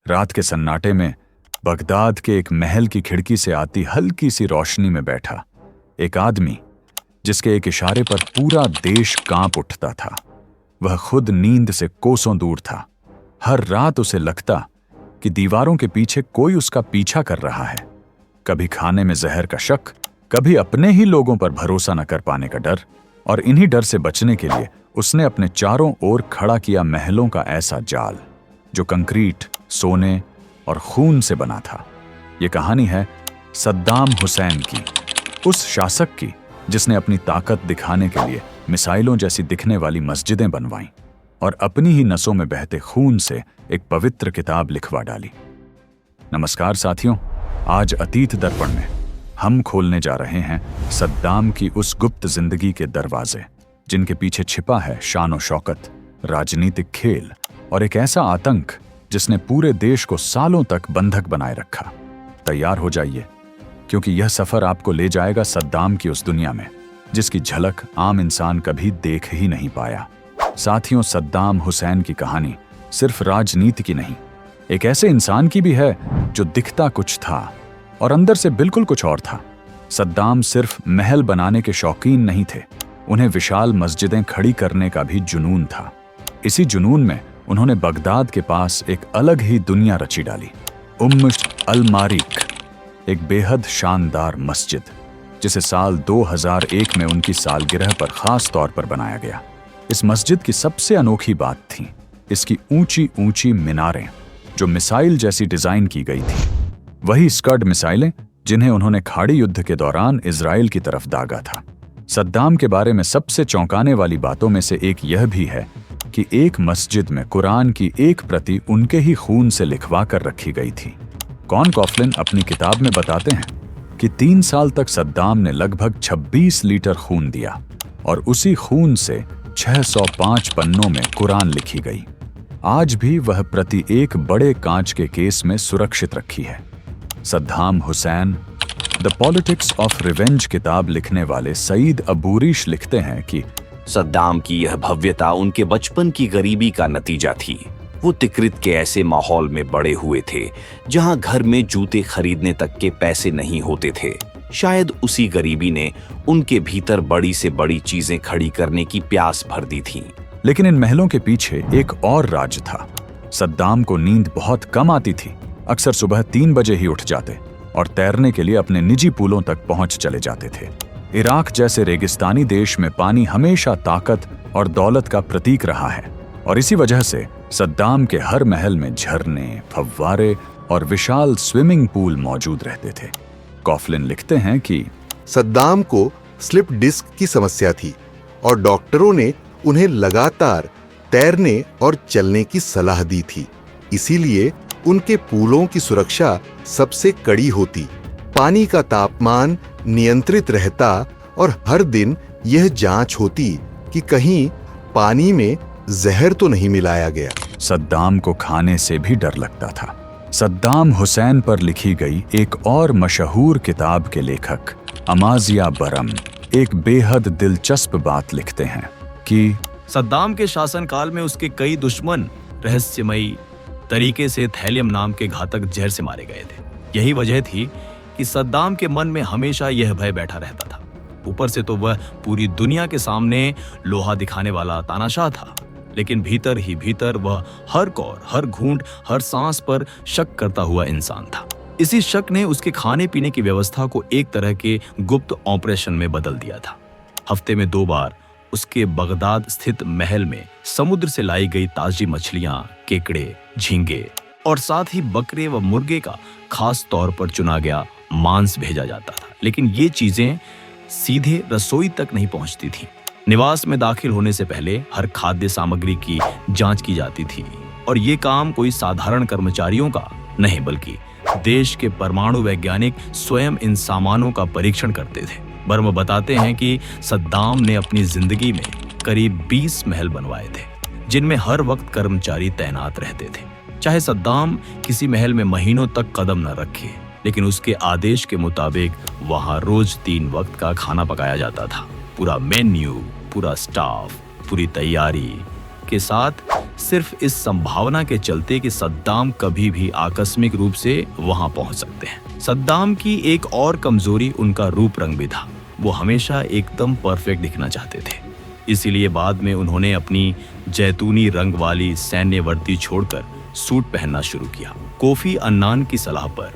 रात के सन्नाटे में बगदाद के एक महल की खिड़की से आती हल्की सी रोशनी में बैठा एक आदमी, जिसके एक इशारे पर पूरा देश कांप उठता था। वह खुद नींद से कोसों दूर था। हर रात उसे लगता कि दीवारों के पीछे कोई उसका पीछा कर रहा है। कभी खाने में जहर का शक, कभी अपने ही लोगों पर भरोसा न कर पाने का डर, और इन्हीं डर से बचने के लिए उसने अपने चारों ओर खड़ा किया महलों का ऐसा जाल जो कंक्रीट, सोने और खून से बना था। ये कहानी है सद्दाम हुसैन की, उस शासक की जिसने अपनी ताकत दिखाने के लिए मिसाइलों जैसी दिखने वाली मस्जिदें बनवाईं और अपनी ही नसों में बहते खून से एक पवित्र किताब लिखवा डाली। नमस्कार साथियों, आज अतीत दर्पण में हम खोलने जा रहे हैं सद्दाम की उस गुप्त जिंदगी के दरवाजे जिनके पीछे छिपा है शान और शौकत, राजनीतिक खेल और एक ऐसा आतंक जिसने पूरे देश को सालों तक बंधक बनाए रखा। तैयार हो जाइए, क्योंकि यह सफर आपको ले जाएगा सद्दाम की उस दुनिया में जिसकी झलक आम इंसान कभी देख ही नहीं पाया। साथियों, सद्दाम हुसैन की कहानी सिर्फ राजनीति की नहीं, एक ऐसे इंसान की भी है जो दिखता कुछ था और अंदर से बिल्कुल कुछ और था। सद्दाम सिर्फ महल बनाने के शौकीन नहीं थे, उन्हें विशाल मस्जिदें खड़ी करने का भी जुनून था। इसी जुनून में उन्होंने बगदाद के पास एक अलग ही दुनिया रची डाली। उम्म अल-मारिक, एक बेहद शानदार मस्जिद जिसे साल 2001 में उनकी सालगिरह पर खास तौर पर बनाया गया। इस मस्जिद की सबसे अनोखी बात थी इसकी ऊंची ऊंची मीनारें जो मिसाइल जैसी डिजाइन की गई थी। वही स्कड मिसाइलें जिन्हें उन्होंने खाड़ी युद्ध के दौरान इजराइल की तरफ दागा था। सद्दाम के बारे में सबसे चौंकाने वाली बातों में से एक यह भी है कि एक मस्जिद में कुरान की एक प्रति उनके ही खून से लिखवा कर रखी गई थी। कॉन कॉफलिन अपनी किताब में बताते हैं कि 3 साल तक सद्दाम ने लगभग 26 लीटर खून दिया और उसी खून से 605 पन्नों में कुरान लिखी गई। आज भी वह प्रति एक बड़े कांच के केस में सुरक्षित रखी है। Saddam Hussain, the politics of revenge किताब लिखने वाले सईद अबूरिश लिखते हैं कि सद्दाम की यह भव्यता उनके बचपन की गरीबी का नतीजा थी। वो तिकरित के ऐसे माहौल में बड़े हुए थे जहां घर में जूते खरीदने तक के पैसे नहीं होते थे। शायद उसी गरीबी ने उनके भीतर बड़ी से बड़ी चीजें खड़ी करने की प्यास भर दी थी। लेकिन इन महलों के पीछे एक और राज था। सद्दाम को नींद बहुत कम आती थी। अक्सर सुबह 3 बजे ही उठ जाते और तैरने के लिए अपने निजी पूलों तक पहुंच चले जाते थे। इराक जैसे रेगिस्तानी देश में पानी हमेशा ताकत और दौलत का प्रतीक रहा है और इसी वजह से सद्दाम के हर महल में झरने, फव्वारे और विशाल स्विमिंग पूल मौजूद रहते थे। कॉफलिन लिखते हैं कि सद्दाम को स्लिप डिस्क की समस्या थी और डॉक्टरों ने उन्हें लगातार तैरने और चलने की सलाह दी थी। इसीलिए उनके पूलों की सुरक्षा सबसे कड़ी होती, पानी का तापमान नियंत्रित रहता और हर दिन यह जांच होती कि कहीं पानी में जहर तो नहीं मिलाया गया। सद्दाम को खाने से भी डर लगता था। सद्दाम हुसैन पर लिखी गई एक और मशहूर किताब के लेखक अमाजिया बरम एक बेहद दिलचस्प बात लिखते हैं कि सद्दाम के शासनकाल में उसके कई दुश्मन रहस्यमयी तरीके से थैलियम नाम के घातक जहर से मारे गए थे। यही वजह थी कि सद्दाम के मन में हमेशा यह भय बैठा रहता था। ऊपर से तो वह पूरी दुनिया के सामने लोहा दिखाने वाला तानाशाह था, लेकिन भीतर ही भीतर वह हर कौर, हर घूंट, हर सांस पर शक करता हुआ इंसान था। इसी शक ने उसके खाने पीने की व्यवस्था को एक तरह के गुप्त ऑपरेशन में बदल दिया था। हफ्ते में 2 बार उसके बगदाद स्थित महल में समुद्र से लाई गई ताजी मछलियां, केकड़े, झींगे और साथ ही बकरे व मुर्गे का खास तौर पर चुना गया मांस भेजा जाता था। लेकिन ये चीजें सीधे रसोई तक नहीं पहुंचती थीं। निवास में दाखिल होने से पहले हर खाद्य सामग्री की जांच की जाती थी और ये काम कोई साधारण कर्मचारियों का नहीं, बल्कि देश के परमाणु वैज्ञानिक स्वयं इन सामानों का परीक्षण करते थे। बर्म बताते हैं कि सद्दाम ने अपनी जिंदगी में करीब 20 महल बनवाए थे जिनमें हर वक्त कर्मचारी तैनात रहते थे। चाहे सद्दाम किसी महल में महीनों तक कदम न रखे, लेकिन उसके आदेश के मुताबिक वहां रोज 3 वक्त का खाना पकाया जाता था। पूरा मेन्यू, पूरा स्टाफ, पूरी तैयारी के साथ सिर्फ इस संभावना के चलते कि सद्दाम कभी भी आकस्मिक रूप से वहां पहुंच सकते हैं। सद्दाम की एक और कमजोरी उनका रूप रंग भी था। वो हमेशा एकदम परफेक्ट दिखना चाहते थे। इसीलिए बाद में उन्होंने अपनी जैतूनी रंग वाली सैन्य वर्दी छोड़कर सूट पहनना शुरू किया, कोफी अन्नान की सलाह पर,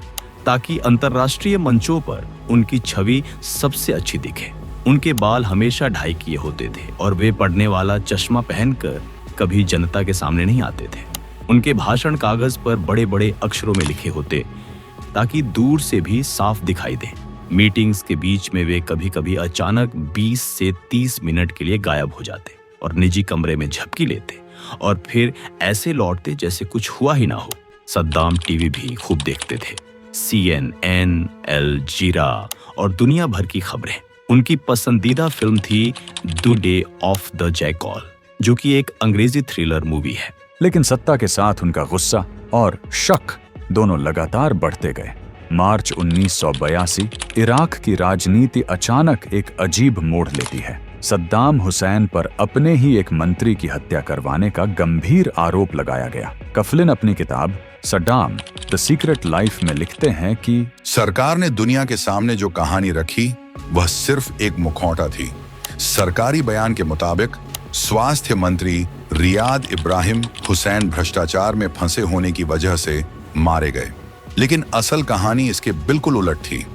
ताकि अंतर्राष्ट्रीय मंचों पर उनकी छवि सबसे अच्छी दिखे। उनके बाल हमेशा ढाई किए होते थे और वे पढ़ने वाला चश्मा पहनकर कभी जनता के सामने नहीं आते थे। उनके भाषण कागज पर बड़े बड़े अक्षरों में लिखे होते ताकि दूर से भी साफ दिखाई दे। मीटिंग्स के बीच में वे कभी कभी अचानक 20 से 30 मिनट के लिए गायब हो जाते और निजी कमरे में झपकी लेते और फिर ऐसे लौटते जैसे कुछ हुआ ही ना हो। सद्दाम टीवी भी खूब देखते थे, CNN, अल जजीरा और दुनिया भर की खबरें। उनकी पसंदीदा फिल्म थी the day of the jackal, जो कि एक अंग्रेजी थ्रिलर मूवी है। लेकिन सत्ता के साथ उनका गुस्सा और शक दोनों लगातार बढ़ते गए। मार्च 1982 इराक की राजनीति अचानक एक अजीब मोड़ लेती है। सद्दाम हुसैन पर अपने ही एक मंत्री की हत्या करवाने का गंभीर आरोप लगाया गया। कफलिन अपनी किताब सद्दाम द सीक्रेट लाइफ में लिखते हैं कि सरकार ने दुनिया के सामने जो कहानी रखी वह सिर्फ एक मुखौटा थी। सरकारी बयान के मुताबिक स्वास्थ्य मंत्री रियाद इब्राहिम हुसैन भ्रष्टाचार में फंसे होने की वजह से मारे गए, लेकिन असल कहानी इसके बिल्कुल उलट थी।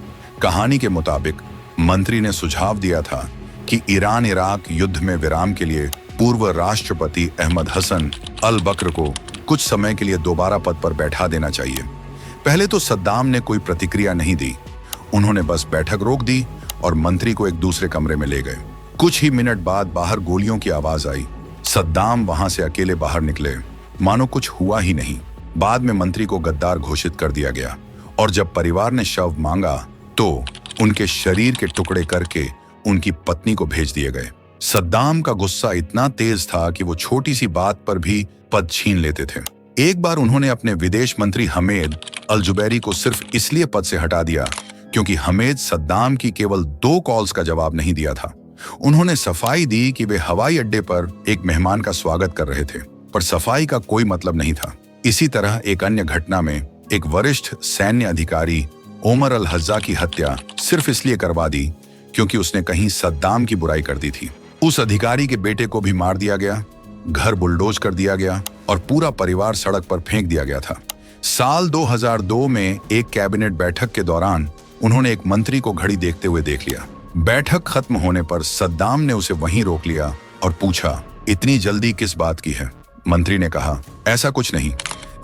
कहानी के मुताबिक मंत्री ने सुझाव दिया था कि ईरान इराक युद्ध में विराम के लिए पूर्व राष्ट्रपति अहमद हसन अल बकर को कुछ समय के लिए दोबारा पद पर बैठा देना चाहिए। पहले तो सद्दाम ने कोई प्रतिक्रिया नहीं दी। उन्होंने बस बैठक रोक दी और मंत्री को एक दूसरे कमरे में ले गए। कुछ ही मिनट बाद बाहर गोलियों की आवाज आई। सद्दाम वहां से अकेले बाहर निकले, मानो कुछ हुआ ही नहीं। बाद में मंत्री को गद्दार घोषित कर दिया गया और जब परिवार ने शव मांगा तो उनके शरीर के टुकड़े करके उनकी पत्नी को भेज दिए गए। सद्दाम का गुस्सा इतना तेज था कि वो छोटी सी बात पर भी पद छीन लेते थे। एक बार उन्होंने अपने विदेश मंत्री हमेद अल जुबैरी को सिर्फ इसलिए पद से हटा दिया क्योंकि हमेद सद्दाम की केवल 2 कॉल्स का जवाब नहीं दिया था। उन्होंने सफाई दी कि वे हवाई अड्डे पर एक मेहमान का स्वागत कर रहे थे, पर सफाई का कोई मतलब नहीं था। इसी तरह एक अन्य घटना में एक वरिष्ठ सैन्य अधिकारी ओमर अल हज्जा की हत्या सिर्फ इसलिए करवा दी क्योंकि उसने कहीं सद्दाम की बुराई कर दी थी। उस अधिकारी के बेटे को भी मार दिया गया, घर बुलडोज कर दिया गया और पूरा परिवार सड़क पर फेंक दिया गया था। साल 2002 में एक कैबिनेट बैठक के दौरान उन्होंने एक मंत्री को घड़ी देखते हुए देख लिया। बैठक खत्म होने पर सद्दाम ने उसे वहीं रोक लिया और पूछा, इतनी जल्दी किस बात की है? मंत्री ने कहा, ऐसा कुछ नहीं,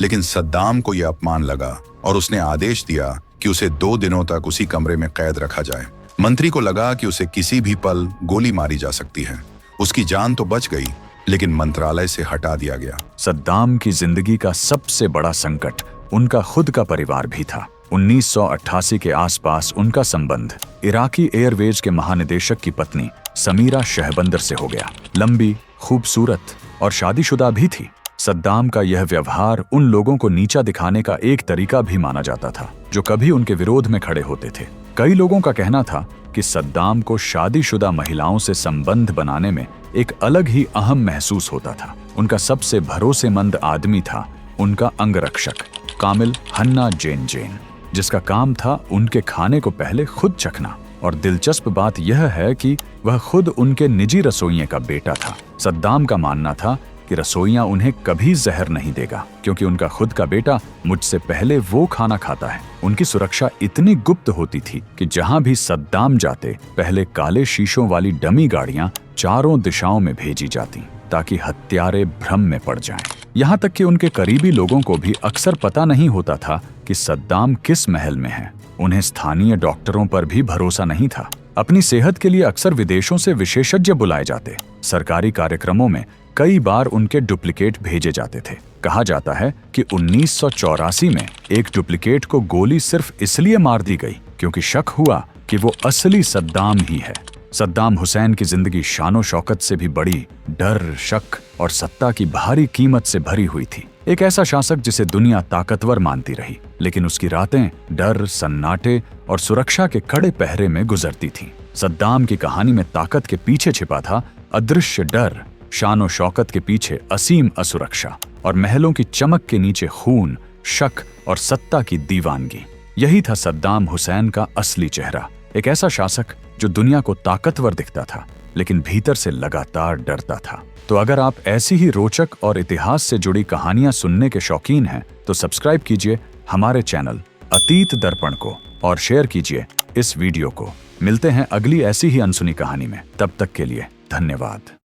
लेकिन सद्दाम को यह अपमान लगा और उसने आदेश दिया कि उसे 2 दिनों तक उसी कमरे में कैद रखा जाए। मंत्री को लगा कि उसे किसी भी पल गोली मारी जा सकती है। उसकी जान तो बच गई, लेकिन मंत्रालय से हटा दिया गया। सद्दाम की जिंदगी का सबसे बड़ा संकट उनका खुद का परिवार भी था। 1988 के आसपास उनका संबंध इराकी एयरवेज के महानिदेशक की पत्नी समीरा शहबंदर से हो गया। लंबी, खूबसूरत और शादीशुदा भी थी। सद्दाम का यह व्यवहार उन लोगों को नीचा दिखाने का एक तरीका भी माना जाता था जो कभी उनके विरोध में खड़े होते थे। कई लोगों का कहना था कि सद्दाम को शादीशुदा महिलाओं से संबंध बनाने में एक अलग ही अहम महसूस होता था। उनका सबसे भरोसेमंद आदमी था उनका अंगरक्षक कामिल हन्ना जेन, जिसका काम था उनके खाने को पहले खुद चखना। और दिलचस्प बात यह है कि वह खुद उनके निजी रसोइये का बेटा था। सद्दाम का मानना था कि रसोइया उन्हें कभी जहर नहीं देगा क्योंकि उनका खुद का बेटा मुझसे पहले वो खाना खाता है। उनकी सुरक्षा इतनी गुप्त होती थी कि जहां भी सद्दाम जाते पहले काले शीशों वाली डमी गाड़ियां चारों दिशाओं में भेजी जाती ताकि हत्यारे भ्रम में पड़ जाएं। यहाँ तक कि उनके करीबी लोगों को भी अक्सर पता नहीं होता था कि सद्दाम किस महल में है। उन्हें स्थानीय डॉक्टरों पर भी भरोसा नहीं था। अपनी सेहत के लिए अक्सर विदेशों से विशेषज्ञ बुलाए जाते। सरकारी कार्यक्रमों में कई बार उनके डुप्लीकेट भेजे जाते थे। कहा जाता है कि 1984 में एक डुप्लीकेट को गोली सिर्फ इसलिए मार दी गई क्योंकि शक हुआ कि वो असली सद्दाम ही है। सद्दाम हुसैन की जिंदगी शानो शौकत से भी बड़ी डर, शक और सत्ता की भारी कीमत से भरी हुई थी। एक ऐसा शासक जिसे दुनिया ताकतवर मानती रही, लेकिन उसकी रातें डर, सन्नाटे और सुरक्षा के कड़े पहरे में गुजरती थीं। सद्दाम की कहानी में ताकत के पीछे छिपा था अदृश्य डर, शान और शौकत के पीछे असीम असुरक्षा और महलों की चमक के नीचे खून, शक और सत्ता की दीवानगी। यही था सद्दाम हुसैन का असली चेहरा, एक ऐसा शासक जो दुनिया को ताकतवर दिखता था लेकिन भीतर से लगातार डरता था। तो अगर आप ऐसी ही रोचक और इतिहास से जुड़ी कहानियां सुनने के शौकीन हैं तो सब्सक्राइब कीजिए हमारे चैनल अतीत दर्पण को और शेयर कीजिए इस वीडियो को। मिलते हैं अगली ऐसी ही अनसुनी कहानी में, तब तक के लिए धन्यवाद।